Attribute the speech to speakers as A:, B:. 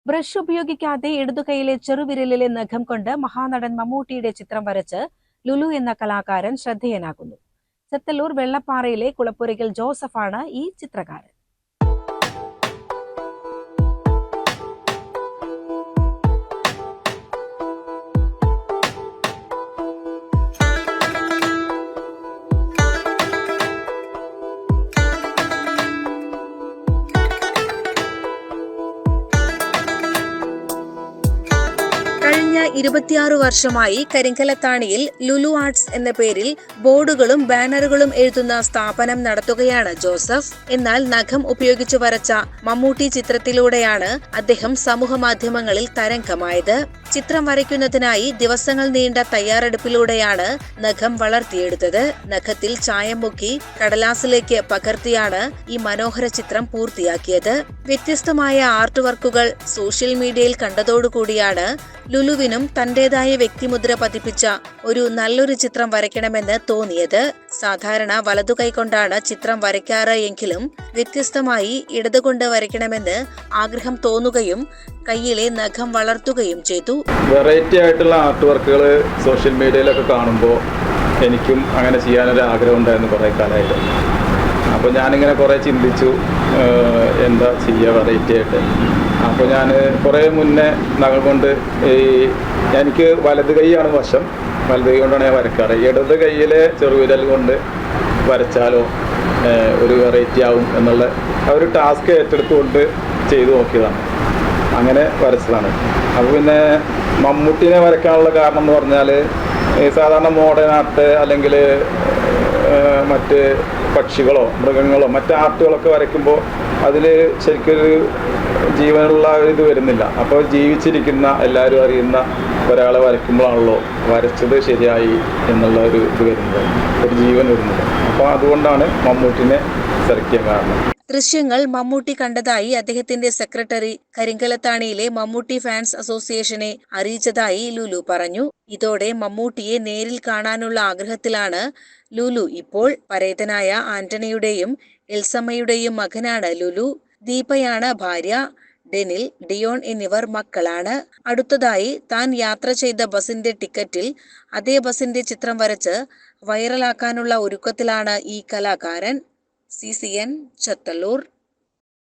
A: Brush ഉപയോഗിക്കാതെ ഇടതുകൈയിലെ ചെറുവിരലിലെ നഖം കൊണ്ട് മഹാനടൻ മമ്മൂട്ടിയുടെ ചിത്രം വരച്ച് ലുലു എന്ന കലാകാരൻ ശ്രദ്ധേയനാകുന്നു. ചെത്തല്ലൂർ വെള്ളപ്പാറയിലെ കുളപ്പുരയ്ക്കൽ ജോസഫാണ് ഈ ചിത്രകാരൻ. കഴിഞ്ഞ 26 വർഷമായി കരിങ്കലത്താണിയിൽ ലുലു ആർട്സ് എന്ന പേരിൽ ബോർഡുകളും ബാനറുകളും എഴുതുന്ന സ്ഥാപനം നടത്തുകയാണ് ജോസഫ്. എന്നാൽ നഖം ഉപയോഗിച്ചു വരച്ച മമ്മൂട്ടി ചിത്രത്തിലൂടെയാണ് അദ്ദേഹം സമൂഹ മാധ്യമങ്ങളിൽ തരംഗമായത്. ചിത്രം വരയ്ക്കുന്നതിനായി ദിവസങ്ങൾ നീണ്ട തയ്യാറെടുപ്പിലൂടെയാണ് നഖം വളർത്തിയെടുത്തത്. നഖത്തിൽ ചായം മുക്കി കടലാസിലേക്ക് പകർത്തിയാണ് ഈ മനോഹര ചിത്രം പൂർത്തിയാക്കിയത്. വ്യത്യസ്തമായ ആർട്ട് വർക്കുകൾ സോഷ്യൽ മീഡിയയിൽ കണ്ടതോടുകൂടിയാണ് ലുലുവിനും തന്റേതായ വ്യക്തിമുദ്ര പതിപ്പിച്ച ഒരു നല്ലൊരു ചിത്രം വരയ്ക്കണമെന്ന് തോന്നിയത്. സാധാരണ വലതു കൈകൊണ്ടാണ് ചിത്രം വരയ്ക്കാറ് എങ്കിലും വ്യത്യസ്തമായി ഇടതുകൊണ്ട് വരയ്ക്കണമെന്ന് ആഗ്രഹം തോന്നുകയും കയ്യിലെ നഖം വളർത്തുകയും ചെയ്തു.
B: വെറൈറ്റി ആയിട്ടുള്ള ആർട്ട് വർക്കുകൾ സോഷ്യൽ മീഡിയയിലൊക്കെ കാണുമ്പോൾ എനിക്കും അങ്ങനെ ചെയ്യാനൊരു ആഗ്രഹം ഉണ്ടായിരുന്നു കുറേ കാലമായിട്ട്. അപ്പോൾ ഞാനിങ്ങനെ കുറേ ചിന്തിച്ചു എന്താ ചെയ്യുക വെറൈറ്റി ആയിട്ട്. അപ്പോൾ ഞാൻ കുറേ മുന്നേ നഖം കൊണ്ട് എനിക്ക് വലത് കൈയാണ് വശം, വലത് കൈ കൊണ്ടാണ് ഞാൻ വരയ്ക്കാറ്. ഇടത് കൈയിലെ ചെറുവിരൽ കൊണ്ട് വരച്ചാലോ ഒരു വെറൈറ്റി ആവും എന്നുള്ള ഒരു ടാസ്ക് ഏറ്റെടുത്തുകൊണ്ട് ചെയ്തു നോക്കിയതാണ്. അങ്ങനെ വരച്ചതാണ്. അപ്പോൾ പിന്നെ മമ്മൂട്ടിനെ വരയ്ക്കാനുള്ള കാരണം എന്ന് പറഞ്ഞാൽ സാധാരണ മോഡേൺ ആർട്ട് അല്ലെങ്കിൽ മറ്റ് പക്ഷികളോ മൃഗങ്ങളോ മറ്റ് ആർട്ടുകളൊക്കെ വരയ്ക്കുമ്പോൾ അതിൽ ശരിക്കൊരു ജീവനുള്ള ഇത് വരുന്നില്ല. അപ്പോൾ ജീവിച്ചിരിക്കുന്ന എല്ലാവരും അറിയുന്ന ഒരാളെ വരയ്ക്കുമ്പോഴാണല്ലോ വരച്ചത് ശരിയായി എന്നുള്ള ഒരു ഇത് വരുന്നത്, ഒരു ജീവൻ വരുന്നത്. അപ്പോൾ അതുകൊണ്ടാണ് മമ്മൂട്ടിനെ സെലക്ട് ചെയ്യാൻ കാരണം.
A: ദൃശ്യങ്ങൾ മമ്മൂട്ടി കണ്ടതായി അദ്ദേഹത്തിന്റെ സെക്രട്ടറി കരിങ്കലത്താണിയിലെ മമ്മൂട്ടി ഫാൻസ് അസോസിയേഷനെ അറിയിച്ചതായി ലുലു പറഞ്ഞു. ഇതോടെ മമ്മൂട്ടിയെ നേരിൽ കാണാനുള്ള ആഗ്രഹത്തിലാണ് ലുലു ഇപ്പോൾ. പരേതനായ ആന്റണിയുടെയും എൽസമ്മയുടെയും മകനാണ് ലുലു. ദീപയാണ് ഭാര്യ. ഡെനിൽ, ഡിയോൺ എന്നിവർ മക്കളാണ്. അടുത്തതായി താൻ യാത്ര ചെയ്ത ബസിന്റെ ടിക്കറ്റിൽ അതേ ബസിന്റെ ചിത്രം വരച്ച് വൈറലാക്കാനുള്ള ഒരുക്കത്തിലാണ് ഈ കലാകാരൻ. CCN ചെത്തല്ലൂർ.